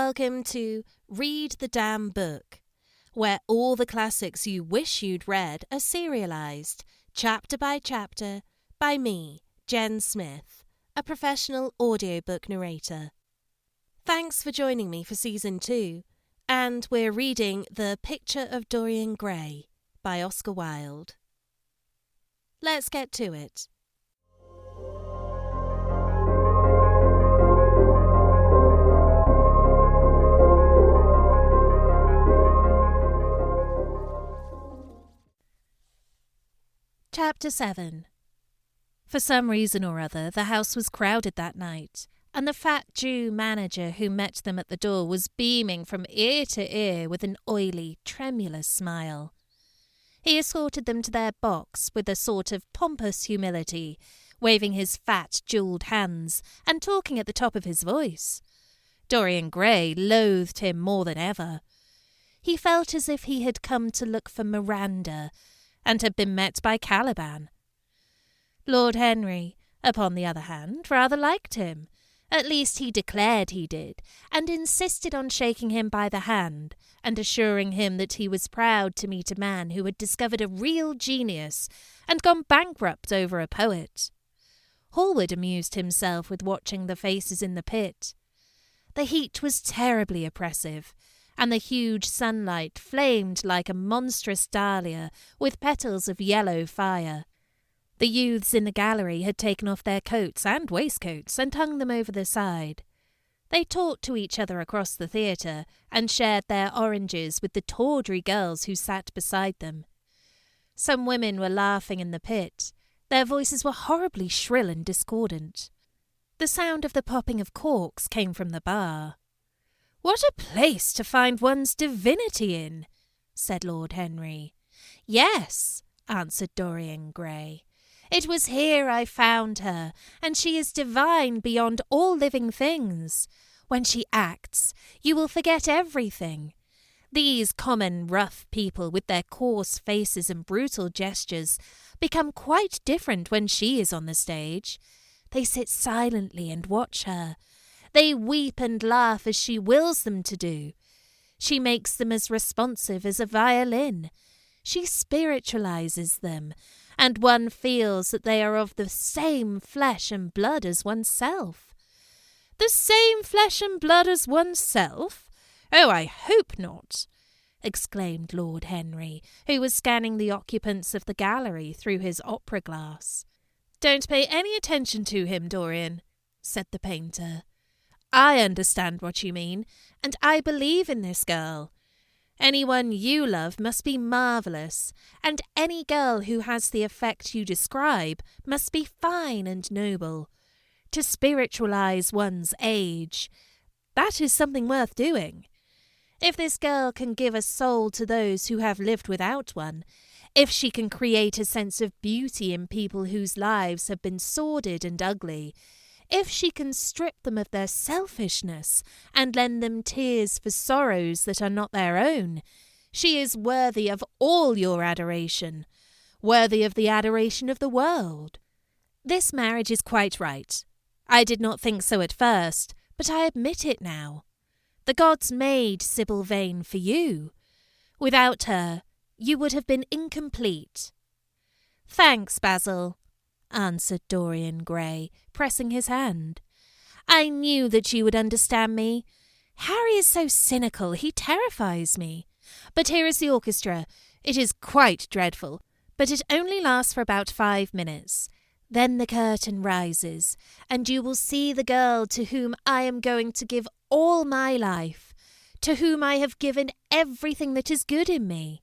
welcome to Read the Damn Book, where all the classics you wish you'd read are serialized, chapter by chapter, by me, Jen Smith, a professional audiobook narrator. Thanks for joining me for Season 2, and we're reading The Picture of Dorian Gray by Oscar Wilde. Let's get to it. Chapter 7. For some reason or other, the house was crowded that night, and the fat Jew manager who met them at the door was beaming from ear to ear with an oily, tremulous smile. He escorted them to their box with a sort of pompous humility, waving his fat, jewelled hands and talking at the top of his voice. Dorian Gray loathed him more than ever. He felt as if he had come to look for Miranda, and had been met by Caliban. Lord Henry, upon the other hand, rather liked him. At least he declared he did, and insisted on shaking him by the hand, and assuring him that he was proud to meet a man who had discovered a real genius and gone bankrupt over a poet. Hallward amused himself with watching the faces in the pit. The heat was terribly oppressive, and the huge sunlight flamed like a monstrous dahlia with petals of yellow fire. The youths in the gallery had taken off their coats and waistcoats and hung them over the side. They talked to each other across the theatre and shared their oranges with the tawdry girls who sat beside them. Some women were laughing in the pit. Their voices were horribly shrill and discordant. The sound of the popping of corks came from the bar. "What a place to find one's divinity in," said Lord Henry. "Yes," answered Dorian Gray. "It was here I found her, and she is divine beyond all living things. When she acts, you will forget everything. These common rough people with their coarse faces and brutal gestures become quite different when she is on the stage. They sit silently and watch her. They weep and laugh as she wills them to do. She makes them as responsive as a violin. She spiritualizes them, and one feels that they are of the same flesh and blood as oneself." "The same flesh and blood as oneself? Oh, I hope not," exclaimed Lord Henry, who was scanning the occupants of the gallery through his opera glass. "Don't pay any attention to him, Dorian," said the painter. "I understand what you mean, and I believe in this girl. Anyone you love must be marvellous, and any girl who has the effect you describe must be fine and noble. To spiritualize one's age, that is something worth doing. If this girl can give a soul to those who have lived without one, if she can create a sense of beauty in people whose lives have been sordid and ugly, if she can strip them of their selfishness and lend them tears for sorrows that are not their own, she is worthy of all your adoration, worthy of the adoration of the world. This marriage is quite right. I did not think so at first, but I admit it now. The gods made Sibyl Vane for you. Without her, you would have been incomplete." "Thanks, Basil," answered Dorian Gray, pressing his hand. "I knew that you would understand me. Harry is so cynical, he terrifies me. But here is the orchestra. It is quite dreadful, but it only lasts for about 5 minutes. Then the curtain rises, and you will see the girl to whom I am going to give all my life, to whom I have given everything that is good in me."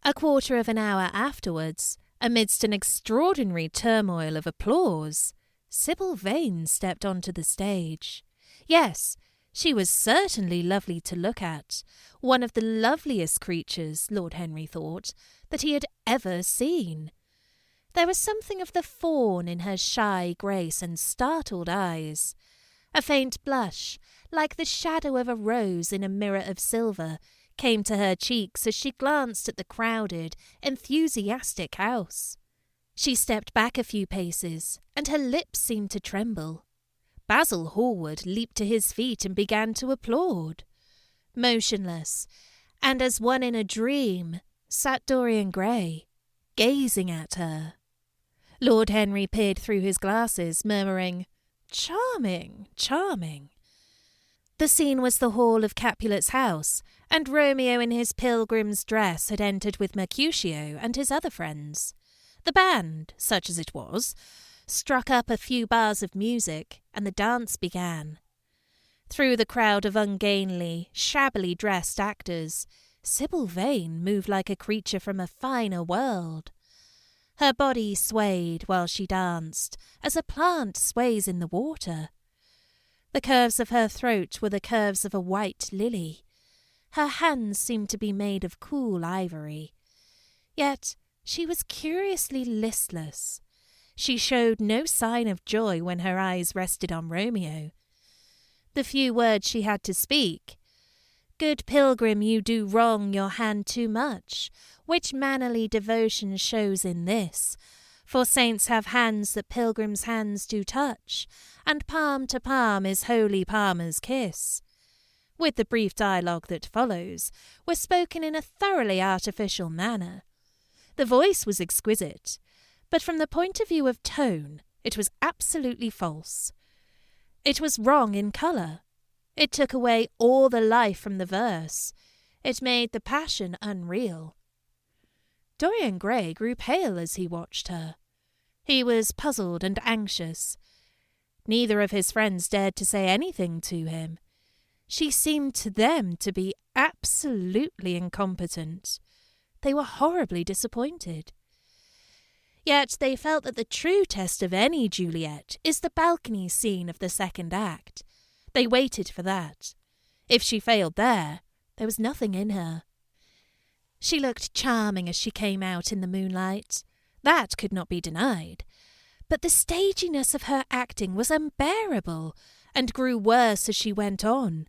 A quarter of an hour afterwards, amidst an extraordinary turmoil of applause, Sibyl Vane stepped onto the stage. Yes, she was certainly lovely to look at, one of the loveliest creatures, Lord Henry thought, that he had ever seen. There was something of the fawn in her shy grace and startled eyes. A faint blush, like the shadow of a rose in a mirror of silver, came to her cheeks as she glanced at the crowded, enthusiastic house. She stepped back a few paces, and her lips seemed to tremble. Basil Hallward leaped to his feet and began to applaud. Motionless, and as one in a dream, sat Dorian Gray, gazing at her. Lord Henry peered through his glasses, murmuring, "Charming, charming." The scene was the hall of Capulet's house, and Romeo in his pilgrim's dress had entered with Mercutio and his other friends. The band, such as it was, struck up a few bars of music, and the dance began. Through the crowd of ungainly, shabbily dressed actors, Sibyl Vane moved like a creature from a finer world. Her body swayed while she danced, as a plant sways in the water. The curves of her throat were the curves of a white lily. Her hands seemed to be made of cool ivory. Yet she was curiously listless. She showed no sign of joy when her eyes rested on Romeo. The few words she had to speak, "Good pilgrim, you do wrong your hand too much, which mannerly devotion shows in this. For saints have hands that pilgrims' hands do touch, and palm to palm is holy palmer's kiss," with the brief dialogue that follows, were spoken in a thoroughly artificial manner. The voice was exquisite, but from the point of view of tone, it was absolutely false. It was wrong in colour. It took away all the life from the verse. It made the passion unreal. Dorian Gray grew pale as he watched her. He was puzzled and anxious. Neither of his friends dared to say anything to him. She seemed to them to be absolutely incompetent. They were horribly disappointed. Yet they felt that the true test of any Juliet is the balcony scene of the second act. They waited for that. If she failed there was nothing in her. She looked charming as she came out in the moonlight. That could not be denied. But the staginess of her acting was unbearable, and grew worse as she went on.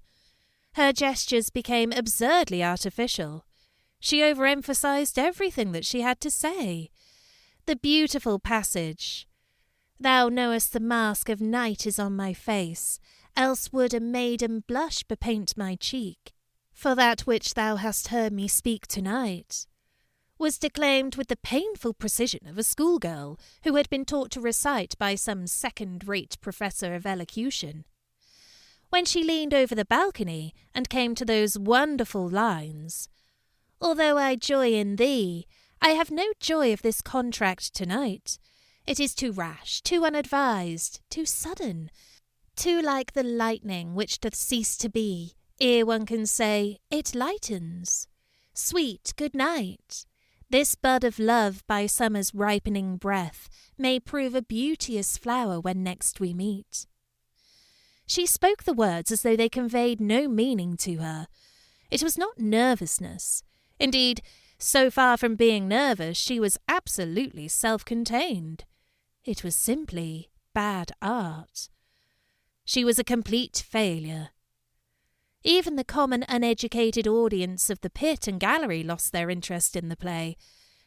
Her gestures became absurdly artificial. She overemphasized everything that she had to say. The beautiful passage, "Thou knowest the mask of night is on my face, else would a maiden blush bepaint my cheek, for that which thou hast heard me speak tonight," was declaimed with the painful precision of a schoolgirl who had been taught to recite by some second-rate professor of elocution. When she leaned over the balcony and came to those wonderful lines, "Although I joy in thee, I have no joy of this contract tonight. It is too rash, too unadvised, too sudden, too like the lightning which doth cease to be, ere one can say, it lightens. Sweet good night. This bud of love by summer's ripening breath may prove a beauteous flower when next we meet." She spoke the words as though they conveyed no meaning to her. It was not nervousness. Indeed, so far from being nervous, she was absolutely self-contained. It was simply bad art. She was a complete failure. Even the common uneducated audience of the pit and gallery lost their interest in the play.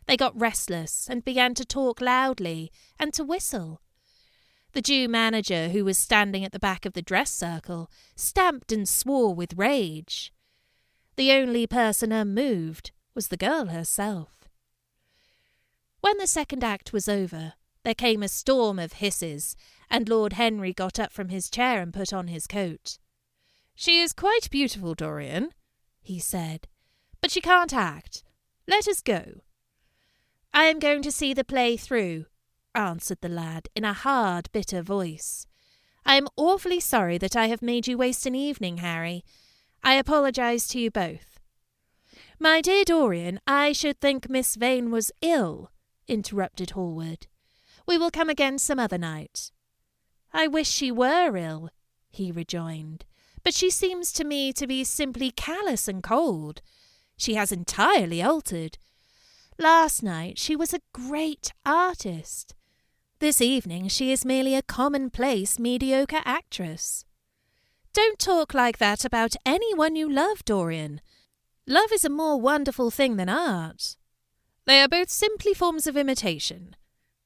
They got restless and began to talk loudly and to whistle. The Jew manager, who was standing at the back of the dress circle, stamped and swore with rage. The only person unmoved was the girl herself. When the second act was over, there came a storm of hisses, and Lord Henry got up from his chair and put on his coat. "She is quite beautiful, Dorian," he said, "but she can't act. Let us go." "I am going to see the play through," answered the lad in a hard, bitter voice. "I am awfully sorry that I have made you waste an evening, Harry. I apologize to you both." "My dear Dorian, I should think Miss Vane was ill," interrupted Hallward. "We will come again some other night." "I wish she were ill," he rejoined, "but she seems to me to be simply callous and cold. She has entirely altered. Last night she was a great artist. This evening she is merely a commonplace, mediocre actress." "Don't talk like that about anyone you love, Dorian. Love is a more wonderful thing than art." "They are both simply forms of imitation,"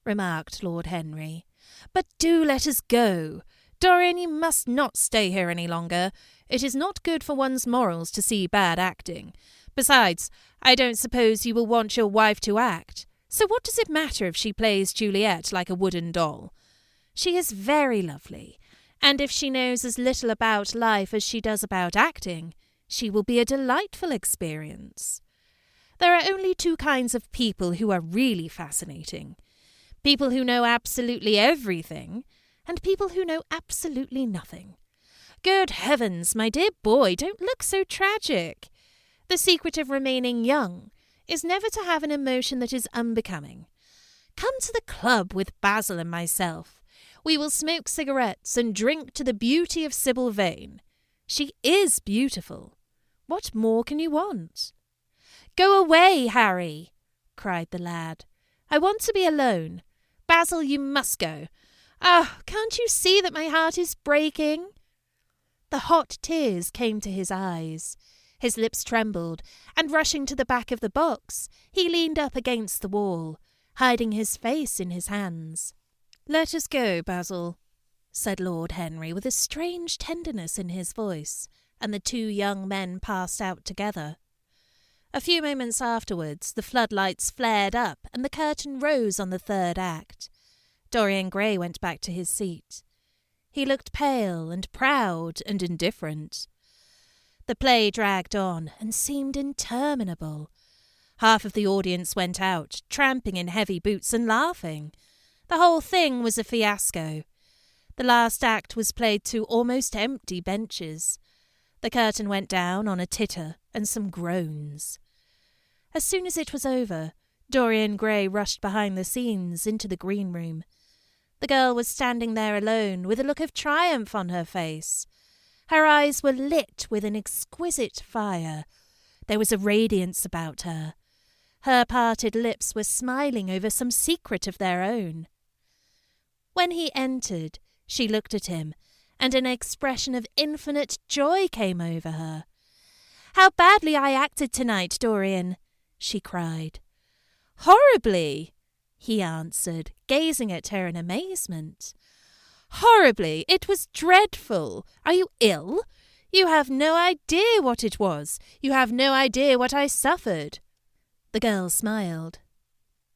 remarked Lord Henry. "But do let us go. Dorian, you must not stay here any longer. It is not good for one's morals to see bad acting. Besides, I don't suppose you will want your wife to act. So what does it matter if she plays Juliet like a wooden doll? She is very lovely, and if she knows as little about life as she does about acting, she will be a delightful experience. There are only two kinds of people who are really fascinating. People who know absolutely everything, and people who know absolutely nothing. Good heavens, my dear boy, don't look so tragic. The secret of remaining young is never to have an emotion that is unbecoming. Come to the club with Basil and myself. We will smoke cigarettes and drink to the beauty of Sibyl Vane. She is beautiful. What more can you want? Go away, Harry, cried the lad. I want to be alone. Basil, you must go. Ah, can't you see that my heart is breaking? The hot tears came to his eyes. His lips trembled, and rushing to the back of the box, he leaned up against the wall, hiding his face in his hands. Let us go, Basil, said Lord Henry with a strange tenderness in his voice, and the two young men passed out together. A few moments afterwards, the floodlights flared up, and the curtain rose on the third act. Dorian Gray went back to his seat. He looked pale and proud and indifferent. The play dragged on and seemed interminable. Half of the audience went out, tramping in heavy boots and laughing. The whole thing was a fiasco. The last act was played to almost empty benches. The curtain went down on a titter and some groans. As soon as it was over, Dorian Gray rushed behind the scenes into the green room. The girl was standing there alone with a look of triumph on her face. Her eyes were lit with an exquisite fire. There was a radiance about her. Her parted lips were smiling over some secret of their own. When he entered, she looked at him, and an expression of infinite joy came over her. "How badly I acted tonight, Dorian!" she cried. "Horribly!" he answered, gazing at her in amazement. "Horribly! It was dreadful! Are you ill? You have no idea what it was. You have no idea what I suffered." The girl smiled.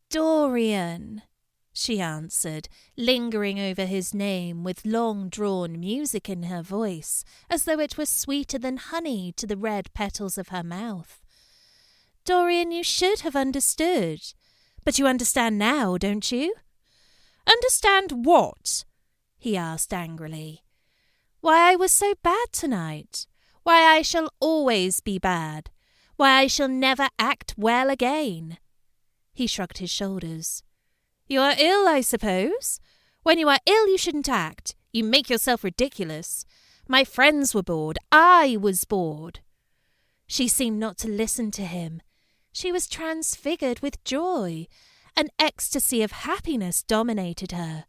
"Dorian," she answered, lingering over his name with long-drawn music in her voice, as though it were sweeter than honey to the red petals of her mouth. "Dorian, you should have understood. But you understand now, don't you?" "Understand what?" he asked angrily. "Why I was so bad tonight. Why I shall always be bad. Why I shall never act well again." He shrugged his shoulders. "You are ill, I suppose? When you are ill, you shouldn't act. You make yourself ridiculous. My friends were bored. I was bored." She seemed not to listen to him. She was transfigured with joy. An ecstasy of happiness dominated her.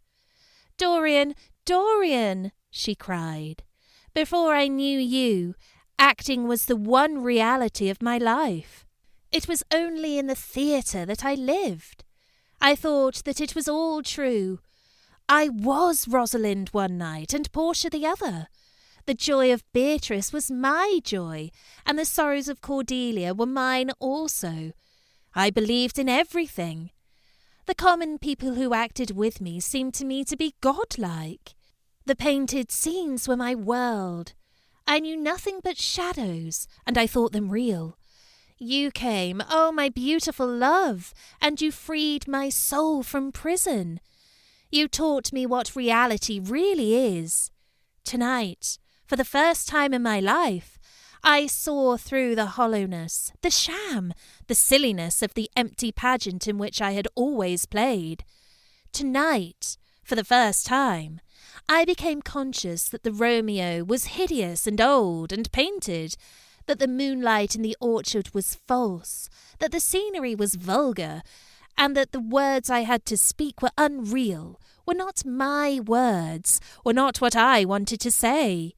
"Dorian, Dorian," she cried. "Before I knew you, acting was the one reality of my life. It was only in the theatre that I lived. I thought that it was all true. I was Rosalind one night and Portia the other. The joy of Beatrice was my joy, and the sorrows of Cordelia were mine also. I believed in everything. The common people who acted with me seemed to me to be godlike. The painted scenes were my world. I knew nothing but shadows, and I thought them real. You came, oh, my beautiful love, and you freed my soul from prison. You taught me what reality really is. Tonight, for the first time in my life, I saw through the hollowness, the sham, the silliness of the empty pageant in which I had always played. Tonight, for the first time, I became conscious that the Romeo was hideous and old and painted, that the moonlight in the orchard was false, that the scenery was vulgar, and that the words I had to speak were unreal, were not my words, were not what I wanted to say.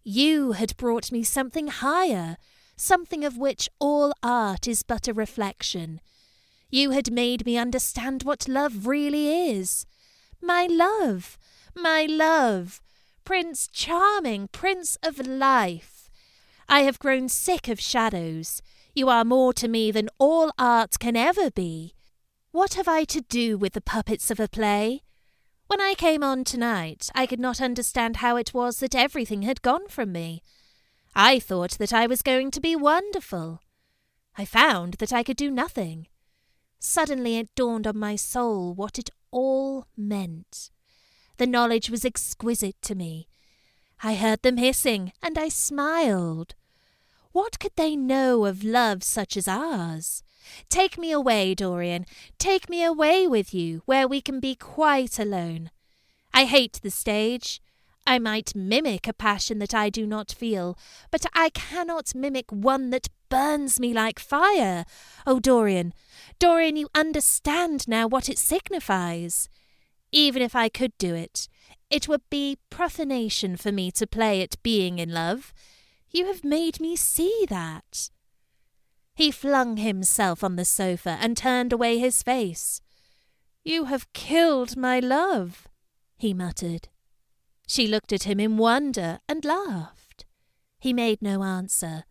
You had brought me something higher, something of which all art is but a reflection. You had made me understand what love really is. My love, Prince Charming, Prince of Life. I have grown sick of shadows. You are more to me than all art can ever be. What have I to do with the puppets of a play? When I came on tonight, I could not understand how it was that everything had gone from me. I thought that I was going to be wonderful. I found that I could do nothing. Suddenly it dawned on my soul what it all meant. The knowledge was exquisite to me. I heard them hissing, and I smiled. What could they know of love such as ours? Take me away, Dorian. Take me away with you, where we can be quite alone. I hate the stage. I might mimic a passion that I do not feel, but I cannot mimic one that burns me like fire. Oh, Dorian, Dorian, you understand now what it signifies. Even if I could do it, it would be profanation for me to play at being in love. You have made me see that. He flung himself on the sofa and turned away his face. You have killed my love, he muttered. She looked at him in wonder and laughed. He made no answer.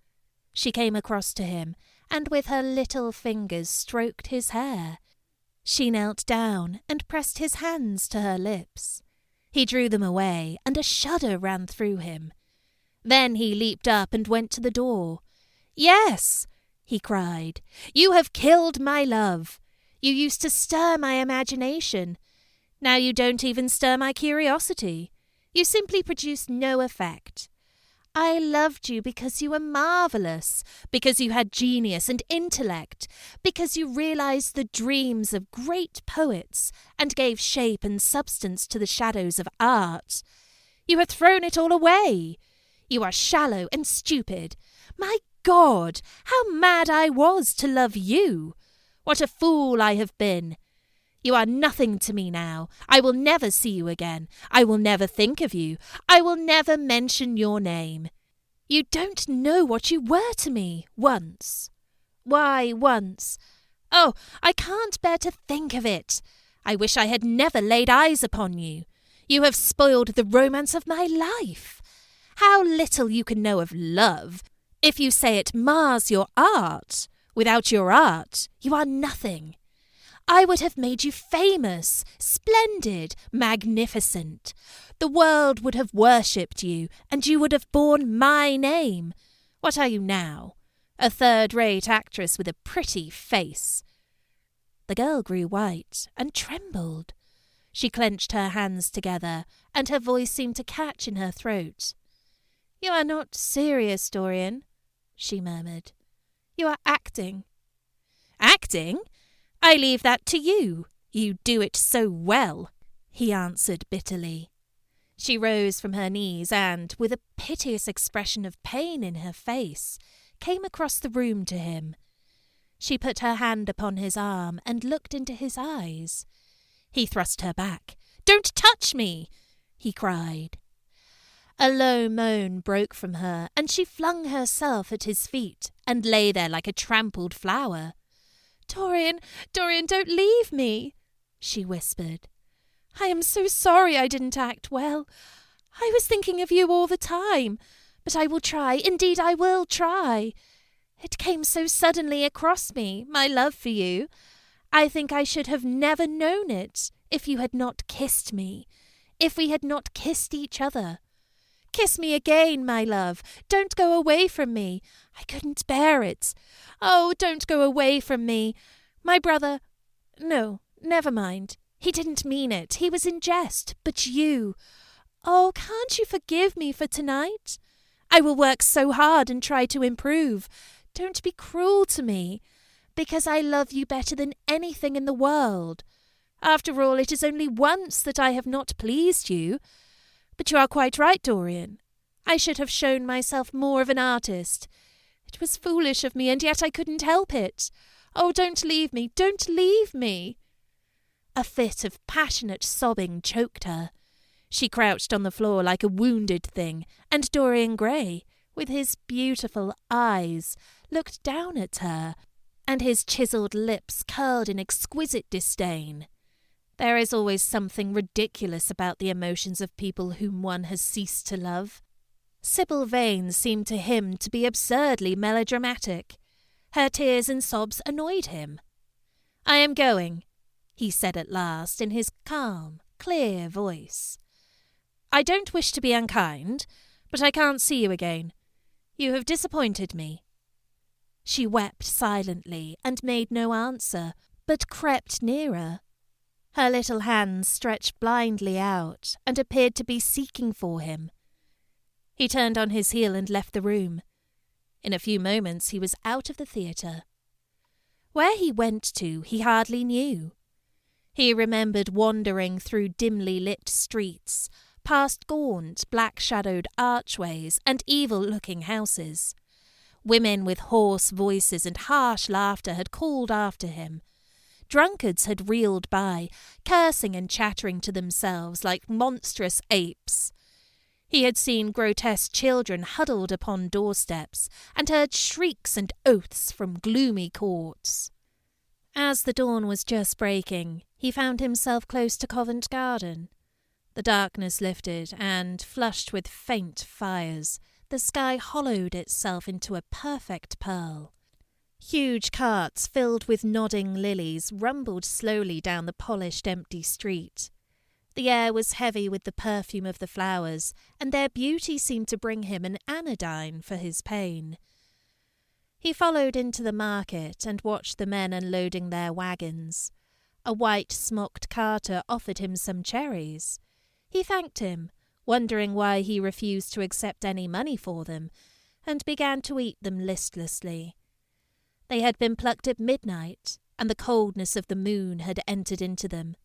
She came across to him and with her little fingers stroked his hair. She knelt down and pressed his hands to her lips. He drew them away, and a shudder ran through him. Then he leaped up and went to the door. Yes, he cried, you have killed my love. You used to stir my imagination. Now you don't even stir my curiosity. You simply produce no effect. I loved you because you were marvellous, because you had genius and intellect, because you realized the dreams of great poets and gave shape and substance to the shadows of art. You have thrown it all away. You are shallow and stupid. My God, how mad I was to love you! What a fool I have been! You are nothing to me now. I will never see you again. I will never think of you. I will never mention your name. You don't know what you were to me once. Why once? Oh, I can't bear to think of it. I wish I had never laid eyes upon you. You have spoiled the romance of my life. How little you can know of love. If you say it mars your art. Without your art, you are nothing. I would have made you famous, splendid, magnificent. The world would have worshipped you, and you would have borne my name. What are you now? A third-rate actress with a pretty face. The girl grew white and trembled. She clenched her hands together, and her voice seemed to catch in her throat. You are not serious, Dorian, she murmured. You are acting. Acting? I leave that to you. You do it so well, he answered bitterly. She rose from her knees and, with a piteous expression of pain in her face, came across the room to him. She put her hand upon his arm and looked into his eyes. He thrust her back. Don't touch me, he cried. A low moan broke from her, and she flung herself at his feet and lay there like a trampled flower. Dorian, Dorian, don't leave me, she whispered. I am so sorry I didn't act well. I was thinking of you all the time, but I will try, indeed I will try. It came so suddenly across me, my love for you. I think I should have never known it if you had not kissed me, if we had not kissed each other. Kiss me again, my love. Don't go away from me. I couldn't bear it. Oh, don't go away from me. My brother... No, never mind. He didn't mean it. He was in jest. But you... Oh, can't you forgive me for tonight? I will work so hard and try to improve. Don't be cruel to me, because I love you better than anything in the world. After all, it is only once that I have not pleased you. But you are quite right, Dorian. I should have shown myself more of an artist. It was foolish of me, and yet I couldn't help it. Oh, don't leave me, don't leave me. A fit of passionate sobbing choked her. She crouched on the floor like a wounded thing, and Dorian Gray, with his beautiful eyes, looked down at her, and his chiselled lips curled in exquisite disdain. There is always something ridiculous about the emotions of people whom one has ceased to love. Sibyl Vane seemed to him to be absurdly melodramatic. Her tears and sobs annoyed him. "I am going," he said at last in his calm, clear voice. "I don't wish to be unkind, but I can't see you again. You have disappointed me." She wept silently and made no answer, but crept nearer. Her little hands stretched blindly out and appeared to be seeking for him. He turned on his heel and left the room. In a few moments he was out of the theatre. Where he went to he hardly knew. He remembered wandering through dimly lit streets, past gaunt, black-shadowed archways and evil-looking houses. Women with hoarse voices and harsh laughter had called after him. Drunkards had reeled by, cursing and chattering to themselves like monstrous apes. He had seen grotesque children huddled upon doorsteps, and heard shrieks and oaths from gloomy courts. As the dawn was just breaking, he found himself close to Covent Garden. The darkness lifted, and, flushed with faint fires, the sky hollowed itself into a perfect pearl. Huge carts filled with nodding lilies rumbled slowly down the polished empty street. The air was heavy with the perfume of the flowers, and their beauty seemed to bring him an anodyne for his pain. He followed into the market and watched the men unloading their wagons. A white-smocked carter offered him some cherries. He thanked him, wondering why he refused to accept any money for them, and began to eat them listlessly. They had been plucked at midnight, and the coldness of the moon had entered into them.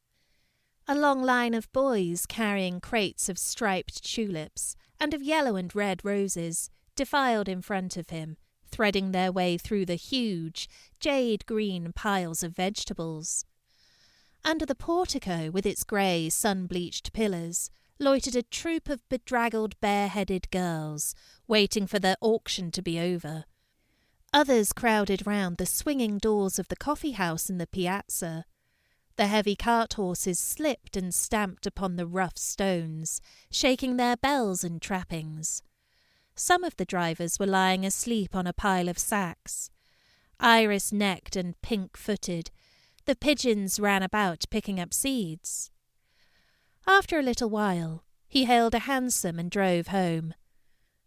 A long line of boys carrying crates of striped tulips and of yellow and red roses defiled in front of him, threading their way through the huge, jade-green piles of vegetables. Under the portico, with its grey, sun-bleached pillars, loitered a troop of bedraggled, bare-headed girls, waiting for their auction to be over. Others crowded round the swinging doors of the coffee-house in the piazza. The heavy cart-horses slipped and stamped upon the rough stones, shaking their bells and trappings. Some of the drivers were lying asleep on a pile of sacks. Iris-necked and pink-footed, the pigeons ran about picking up seeds. After a little while, he hailed a hansom and drove home.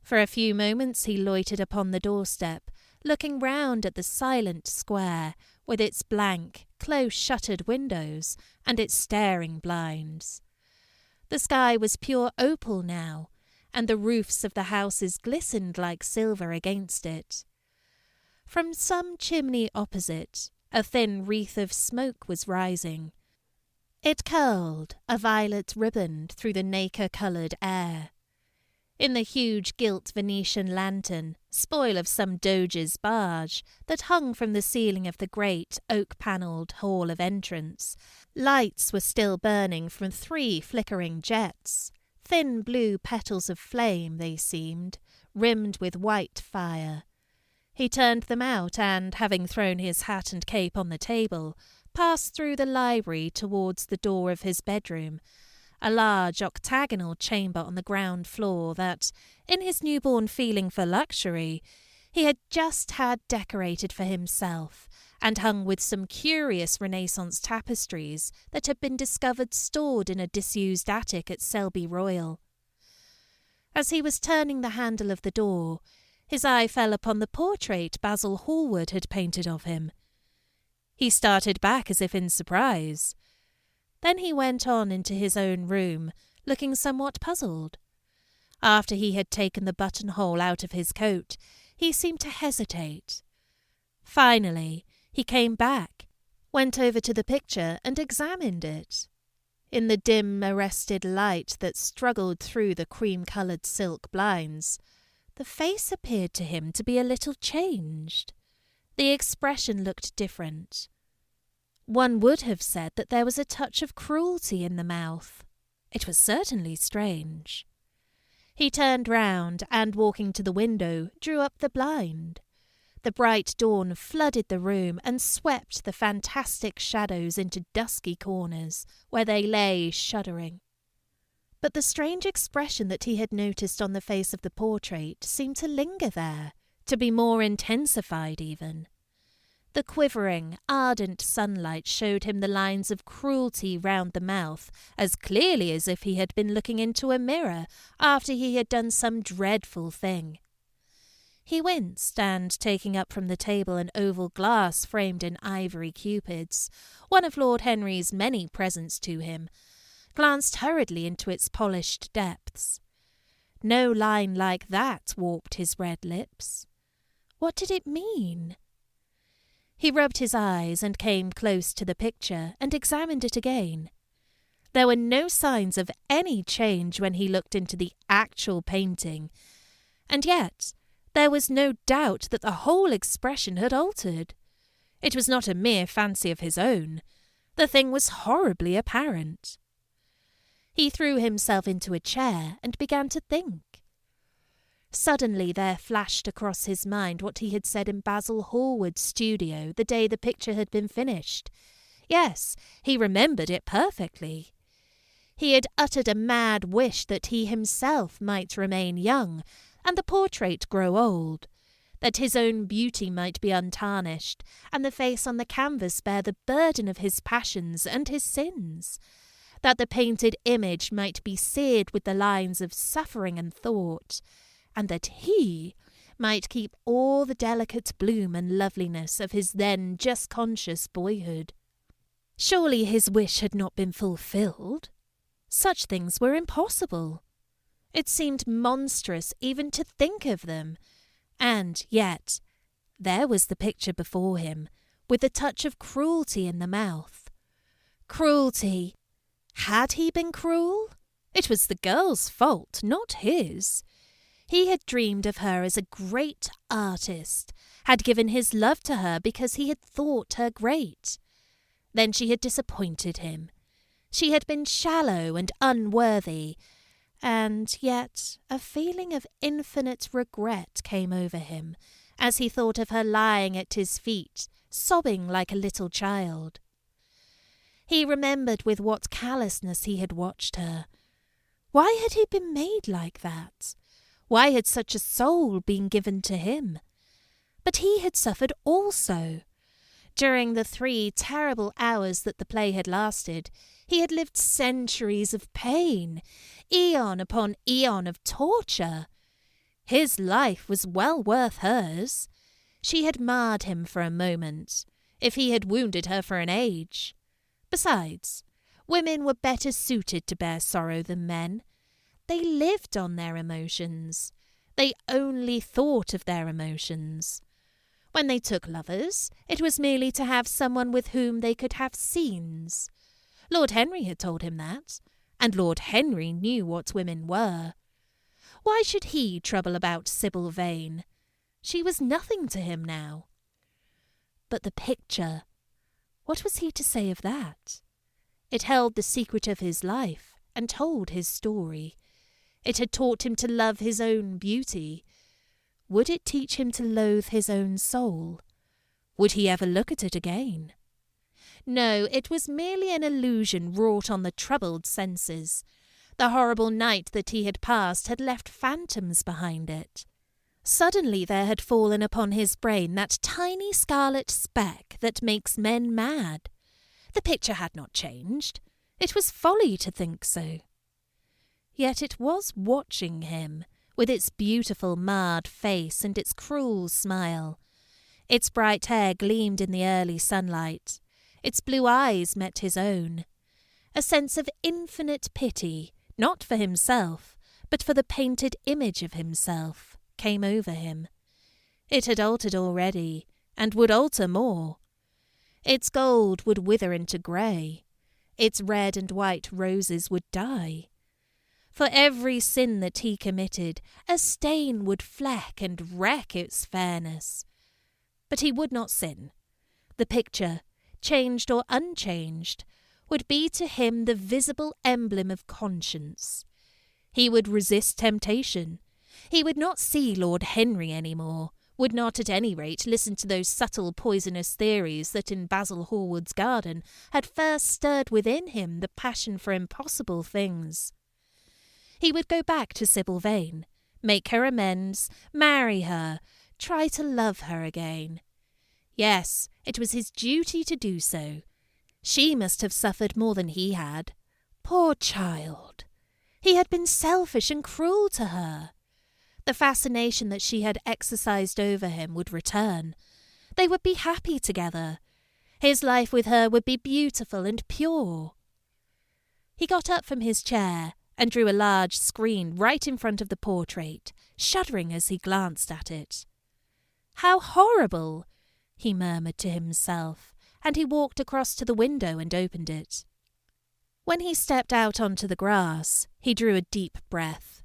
For a few moments he loitered upon the doorstep, looking round at the silent square, with its blank, close-shuttered windows and its staring blinds. The sky was pure opal now, and the roofs of the houses glistened like silver against it. From some chimney opposite, a thin wreath of smoke was rising. It curled, a violet riband, through the nacre-coloured air. In the huge gilt Venetian lantern, spoil of some doge's barge, that hung from the ceiling of the great oak-panelled hall of entrance, lights were still burning from 3 flickering jets. Thin blue petals of flame, they seemed, rimmed with white fire. He turned them out and, having thrown his hat and cape on the table, passed through the library towards the door of his bedroom, a large octagonal chamber on the ground floor that, in his newborn feeling for luxury, he had just had decorated for himself, and hung with some curious Renaissance tapestries that had been discovered stored in a disused attic at Selby Royal. As he was turning the handle of the door, his eye fell upon the portrait Basil Hallward had painted of him. He started back as if in surprise. Then he went on into his own room, looking somewhat puzzled. After he had taken the buttonhole out of his coat, he seemed to hesitate. Finally, he came back, went over to the picture and examined it. In the dim, arrested light that struggled through the cream-coloured silk blinds, the face appeared to him to be a little changed. The expression looked different. One would have said that there was a touch of cruelty in the mouth. It was certainly strange. He turned round and, walking to the window, drew up the blind. The bright dawn flooded the room and swept the fantastic shadows into dusky corners, where they lay shuddering. But the strange expression that he had noticed on the face of the portrait seemed to linger there, to be more intensified even. The quivering, ardent sunlight showed him the lines of cruelty round the mouth as clearly as if he had been looking into a mirror after he had done some dreadful thing. He winced, and taking up from the table an oval glass framed in ivory cupids, one of Lord Henry's many presents to him, glanced hurriedly into its polished depths. No line like that warped his red lips. What did it mean? He rubbed his eyes and came close to the picture and examined it again. There were no signs of any change when he looked into the actual painting, and yet there was no doubt that the whole expression had altered. It was not a mere fancy of his own. The thing was horribly apparent. He threw himself into a chair and began to think. Suddenly there flashed across his mind what he had said in Basil Hallward's studio the day the picture had been finished. Yes, he remembered it perfectly. He had uttered a mad wish that he himself might remain young, and the portrait grow old, that his own beauty might be untarnished, and the face on the canvas bear the burden of his passions and his sins, that the painted image might be seared with the lines of suffering and thought, and that he might keep all the delicate bloom and loveliness of his then just conscious boyhood. Surely his wish had not been fulfilled. Such things were impossible. It seemed monstrous even to think of them, and yet there was the picture before him, with the touch of cruelty in the mouth. Cruelty! Had he been cruel? It was the girl's fault, not his. He had dreamed of her as a great artist, had given his love to her because he had thought her great. Then she had disappointed him. She had been shallow and unworthy, and yet a feeling of infinite regret came over him as he thought of her lying at his feet, sobbing like a little child. He remembered with what callousness he had watched her. Why had he been made like that? Why had such a soul been given to him? But he had suffered also. During the 3 terrible hours that the play had lasted, he had lived centuries of pain, eon upon eon of torture. His life was well worth hers. She had marred him for a moment, if he had wounded her for an age. Besides, women were better suited to bear sorrow than men. They lived on their emotions. They only thought of their emotions. When they took lovers, it was merely to have someone with whom they could have scenes. Lord Henry had told him that, and Lord Henry knew what women were. Why should he trouble about Sibyl Vane? She was nothing to him now. But the picture, what was he to say of that? It held the secret of his life and told his story. It had taught him to love his own beauty. Would it teach him to loathe his own soul? Would he ever look at it again? No, it was merely an illusion wrought on the troubled senses. The horrible night that he had passed had left phantoms behind it. Suddenly there had fallen upon his brain that tiny scarlet speck that makes men mad. The picture had not changed. It was folly to think so. Yet it was watching him, with its beautiful marred face and its cruel smile. Its bright hair gleamed in the early sunlight. Its blue eyes met his own. A sense of infinite pity, not for himself, but for the painted image of himself, came over him. It had altered already, and would alter more. Its gold would wither into grey. Its red and white roses would die. For every sin that he committed, a stain would fleck and wreck its fairness. But he would not sin. The picture, changed or unchanged, would be to him the visible emblem of conscience. He would resist temptation. He would not see Lord Henry any more, would not at any rate listen to those subtle poisonous theories that in Basil Hallward's garden had first stirred within him the passion for impossible things. He would go back to Sibyl Vane, make her amends, marry her, try to love her again. Yes, it was his duty to do so. She must have suffered more than he had. Poor child! He had been selfish and cruel to her. The fascination that she had exercised over him would return. They would be happy together. His life with her would be beautiful and pure. He got up from his chair and drew a large screen right in front of the portrait, shuddering as he glanced at it. "How horrible!" he murmured to himself, and he walked across to the window and opened it. When he stepped out onto the grass, he drew a deep breath.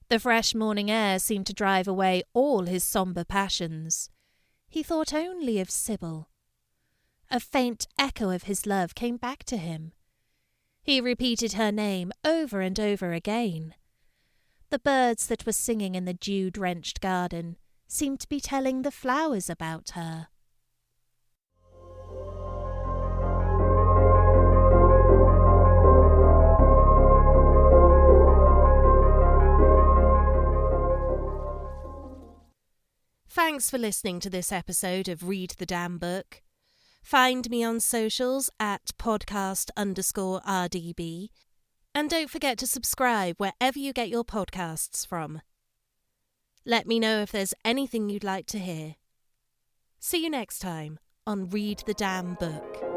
The fresh morning air seemed to drive away all his sombre passions. He thought only of Sibyl. A faint echo of his love came back to him. He repeated her name over and over again. The birds that were singing in the dew-drenched garden seemed to be telling the flowers about her. Thanks for listening to this episode of Read the Damn Book. Find me on socials at podcast_RDB. And don't forget to subscribe wherever you get your podcasts from. Let me know if there's anything you'd like to hear. See you next time on Read the Damn Book.